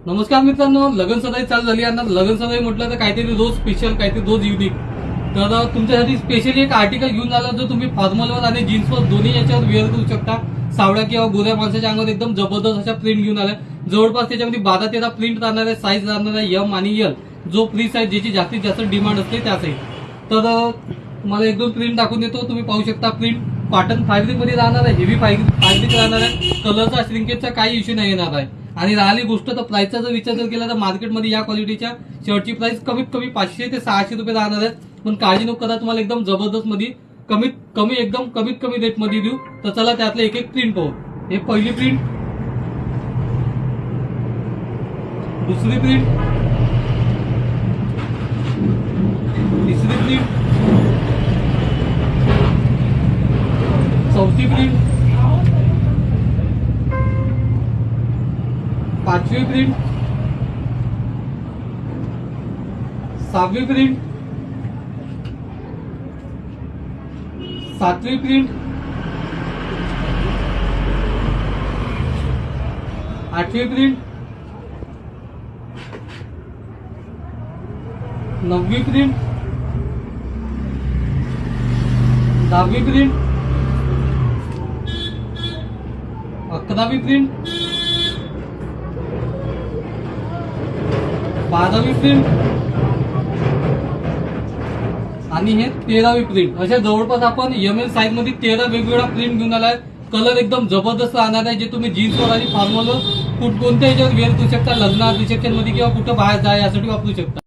नमस्कार मित्रांनो, लगन सदाई चालू झाली आहे. लगन सदाई म्हटलं तर काहीतरी रोज स्पेशल, काहीतरी रोज युनिक. तर तुमच्यासाठी स्पेशली एक आर्टिकल घेऊन आला जो तुम्ही फॉर्मलवर आणि जीन्सवर दोन्ही याच्यावर वेअर करू शकता. सावळ्या किंवा गोऱ्या माणसाच्या अंगावर एकदम जबरदस्त अशा प्रिंट घेऊन आल्या. जवळपास त्याच्यामध्ये 12-13 प्रिंट राहणार आहे. साईज राहणार आहे एम आणि एल, जो फ्री साईज ज्याची जास्तीत जास्त डिमांड असते त्या साईज. तर मला एक दोन प्रिंट दाखवून देतो, तुम्ही पाहू शकता. प्रिंट कॉटन फॅब्रिक मध्ये राहणार आहे, हेवी फॅब्रिक राहणार आहे. कलरचा श्रिंकेजचा काही इश्यू नाही येणार आहे. आणि राहिली गोष्ट तर प्राइसचा जर विचार जर केला तर मार्केटमध्ये या क्वालिटीच्या शर्टची प्राइस कमीत कमी 500 ते 600 रुपये राहणार आहे. पण काळजी नको करा, तुम्हाला एकदम जबरदस्त मध्ये एकदम कमीत कमी रेट मध्ये देऊ. तर चला त्यातले एक एक प्रिंट पाहू. हे पहिली प्रिंट, दुसरी प्रिंट, तिसरी प्रिंट, चौथी प्रिंट, पाचवी प्रिंट, सहावी प्रिंट, सातवी प्रिंट, आठवी प्रिंट, नववी प्रिंट, 10वी प्रिंट, 11वी प्रिंट, 12वी प्रिंट आणि हे 13वी प्रिंट. अशा जवळपास आपण एमएल साईज मध्ये 13 वेगवेगळ्या प्रिंट घेऊन आलाय. कलर एकदम जबरदस्त राहणार आहे, जे तुम्ही जीन्सवर आणि फॉर्मलवर कोणत्या याच्यावर वेअर करू शकता. लग्नात, रिसेप्शन मध्ये किंवा कुठं बाहेर जाय यासाठी वापरू शकता.